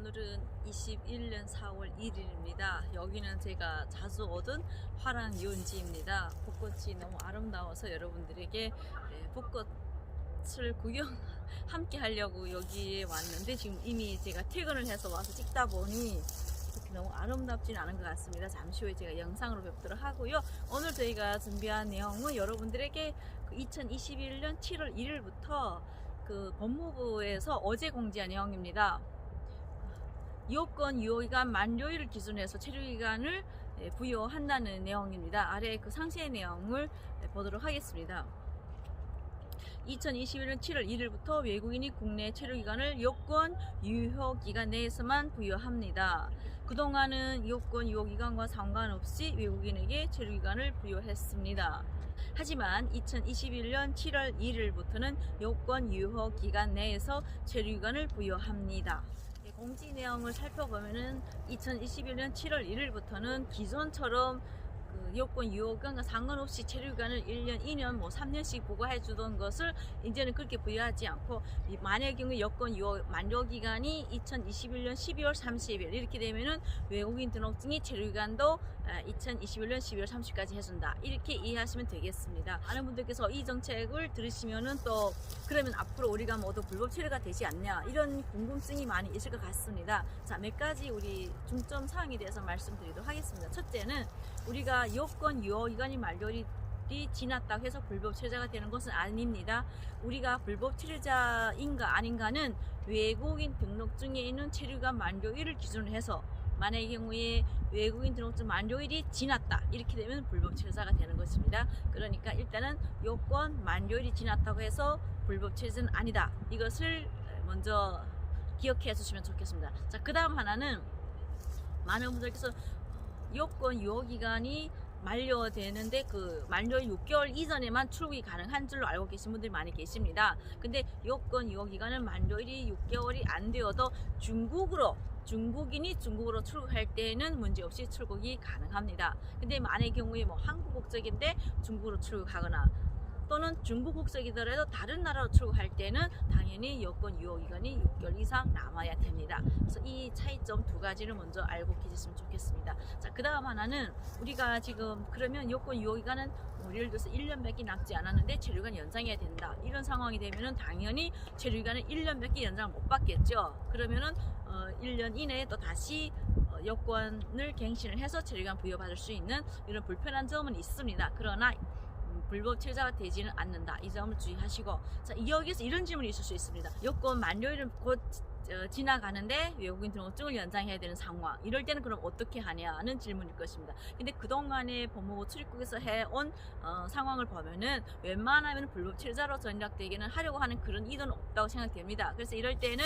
오늘은 21년 4월 1일입니다. 여기는 제가 자주 오던 화랑 유원지입니다. 벚꽃이 너무 아름다워서 여러분들에게 벚꽃을 구경 함께 하려고 여기에 왔는데 지금 이미 제가 퇴근을 해서 와서 찍다 보니 그렇게 너무 아름답지는 않은 것 같습니다. 잠시 후에 제가 영상으로 뵙도록 하고요. 오늘 저희가 준비한 내용은 여러분들에게 2021년 7월 1일부터 법무부에서 어제 공지한 내용입니다. 이호권 유효기간 만료일을 기준해서 체류기간을 부여한다는 내용입니다. 아래 그 상세의 내용을 보도록 하겠습니다. 2021년 7월 1일부터 외국인이 국내 체류기간을 요건 유효기간 내에서만 부여합니다. 그동안은 요건 유효기간과 상관없이 외국인에게 체류기간을 부여했습니다. 하지만 2021년 7월 1일부터는 요건 유효기간 내에서 체류기간을 부여합니다. 공지 내용을 살펴보면은 2021년 7월 1일부터는 기존처럼 요건 유효기간과 상관없이 체류기간을 1년, 2년, 3년씩 부과해 주던 것을 이제는 그렇게 부여하지 않고, 만약의 경우 요건 유효 만료기간이 2021년 12월 30일 이렇게 되면은 외국인 등록증이 체류기간도 2021년 12월 30일까지 해준다, 이렇게 이해하시면 되겠습니다. 많은 분들께서 이 정책을 들으시면은 또 그러면 앞으로 우리가 모두 불법 체류가 되지 않냐, 이런 궁금증이 많이 있을 것 같습니다. 자, 몇 가지 우리 중점 사항에 대해서 말씀드리도록 하겠습니다. 첫째는 우리가 요건 유효기간이 만료일이 지났다고 해서 불법 체류자가 되는 것은 아닙니다. 우리가 불법 체류자인가 아닌가는 외국인 등록증에 있는 체류기간 만료일을 기준으로 해서, 만약의 경우에 외국인 등록증 만료일이 지났다 이렇게 되면 불법 체류자가 되는 것입니다. 그러니까 일단은 요건 만료일이 지났다고 해서 불법 체류자는 아니다, 이것을 먼저 기억해 주시면 좋겠습니다. 자, 그 다음 하나는 많은 분들께서 요건 유효기간이 만료되는데 만료일 6개월 이전에만 출국이 가능한 줄로 알고 계신 분들이 많이 계십니다. 근데 요건 유효기간은 만료일이 6개월이 안 되어도 중국인이 중국으로 출국할 때는 문제없이 출국이 가능합니다. 근데 만약의 경우에 한국 국적인데 중국으로 출국하거나 또는 중국 국적이더라도 다른 나라로 출국할 때는 당연히 여권 유효기간이 6개월 이상 남아야 됩니다. 그래서 이 차이점 두 가지를 먼저 알고 계셨으면 좋겠습니다. 자, 그 다음 하나는 우리가 지금 그러면 여권 유효기간은 예를 들어서 1년밖에 남지 않았는데 체류기간 연장해야 된다, 이런 상황이 되면은 당연히 체류기간은 1년밖에 연장을 못 받겠죠. 그러면은 1년 이내에 또 다시 여권을 갱신을 해서 체류기간 부여받을 수 있는 이런 불편한 점은 있습니다. 그러나 불법 체류자가 되지는 않는다, 이 점을 주의하시고, 자, 여기서 이런 질문이 있을 수 있습니다. 여권 만료일은 곧 지나가는데 외국인 등록증을 연장해야 되는 상황, 이럴 때는 그럼 어떻게 하냐는 질문일 것입니다. 근데 그동안에 법무부 출입국에서 해온 상황을 보면은 웬만하면 불법 체류자로 전락되기는 하려고 하는 그런 의도는 없다고 생각됩니다. 그래서 이럴 때는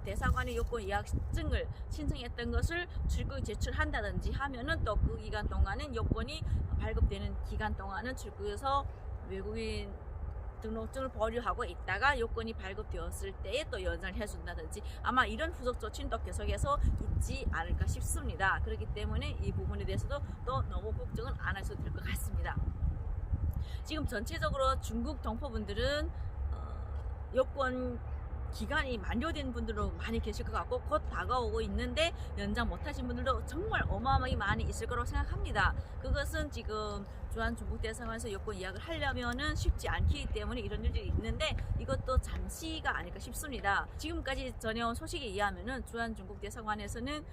대사관에 여권 예약증을 신청했던 것을 출국에 제출한다든지 하면은 또 그 기간 동안은 여권이 발급되는 기간 동안은 출국에서 외국인 등록증을 보류하고 있다가 요건이 발급되었을 때에 또 연장을 해준다든지, 아마 이런 후속 조치는 또 계속해서 있지 않을까 싶습니다. 그렇기 때문에 이 부분에 대해서도 또 너무 걱정은 안 하셔도 될 것 같습니다. 지금 전체적으로 중국 동포분들은 여권 기간이 만료된 분들도 많이 계실 것 같고 곧 다가오고 있는데 연장 못하신 분들도 정말 어마어마하게 많이 있을 거라고 생각합니다. 그것은 지금 주한 중국 대사관에서 여권 예약을 하려면은 쉽지 않기 때문에 이런 일들이 있는데, 이것도 잠시가 아닐까 싶습니다. 지금까지 전해온 소식에 의하면은 주한 중국 대사관에서는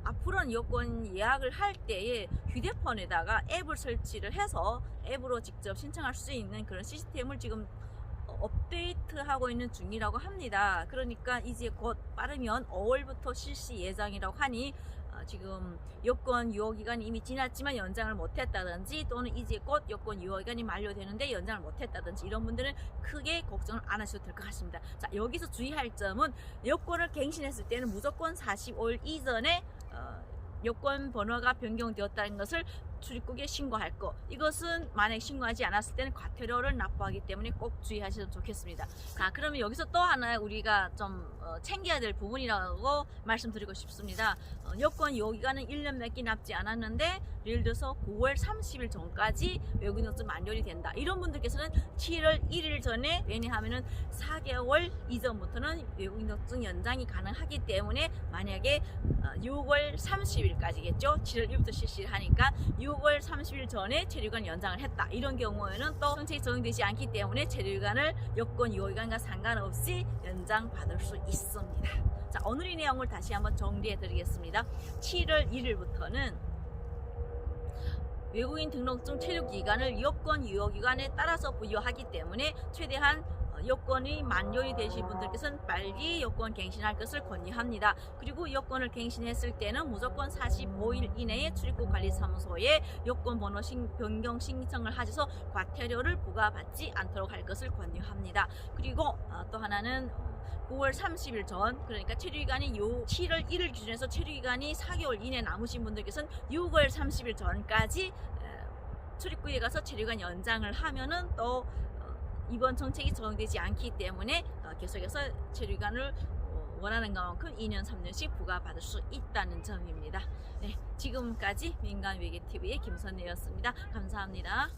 앞으로는 여권 예약을 할 때에 휴대폰에다가 앱을 설치를 해서 앱으로 직접 신청할 수 있는 그런 시스템을 지금 업데이트하고 있는 중이라고 합니다. 그러니까 이제 곧 빠르면 5월부터 실시 예정이라고 하니 지금 여권 유효기간이 이미 지났지만 연장을 못했다든지, 또는 이제 곧 여권 유효기간이 만료되는데 연장을 못했다든지, 이런 분들은 크게 걱정을 안 하셔도 될 것 같습니다. 자, 여기서 주의할 점은 여권을 갱신했을 때는 무조건 45일 이전에 여권 번호가 변경되었다는 것을 출입국에 신고할 거. 이것은 만약 신고하지 않았을 때는 과태료를 납부하기 때문에 꼭 주의하시면 좋겠습니다. 자, 그러면 여기서 또 하나 우리가 좀 챙겨야 될 부분이라고 말씀드리고 싶습니다. 여권 유효기간은 1년 맺기 남지 않았는데 예를 들어서 9월 30일 전까지 외국인 등록증 만료이 된다. 이런 분들께서는 7월 1일 전에, 왜냐하면은 4개월 이전부터는 외국인 등록증 연장이 가능하기 때문에 만약에 6월 30일까지겠죠. 7월 1일부터 실시를 하니까 6월 30일 전에 체류기간 연장을 했다. 이런 경우에는 또 정책이 적용되지 않기 때문에 체류기간을 여권 유효기간과 상관없이 연장받을 수 있습니다. 자, 오늘의 내용을 다시 한번 정리해 드리겠습니다. 7월 1일부터는 외국인 등록증 체류 기간을 여권 유효기간에 따라서 부여하기 때문에 최대한 여권이 만료이 되신 분들께서는 빨리 여권 갱신할 것을 권유합니다. 그리고 여권을 갱신했을 때는 무조건 45일 이내에 출입국관리사무소에 여권 번호 변경 신청을 하셔서 과태료를 부과받지 않도록 할 것을 권유합니다. 그리고 또 하나는 9월 30일 전, 그러니까 체류기간이 7월 1일 기준에서 체류기간이 4개월 이내 남으신 분들께서는 6월 30일 전까지 출입국에 가서 체류기간 연장을 하면은 또 이번 정책이 적용되지 않기 때문에 계속해서 체류기간을 원하는 것만큼 2년, 3년씩 부과받을 수 있다는 점입니다. 네, 지금까지 민간외교TV의 김선혜였습니다. 감사합니다.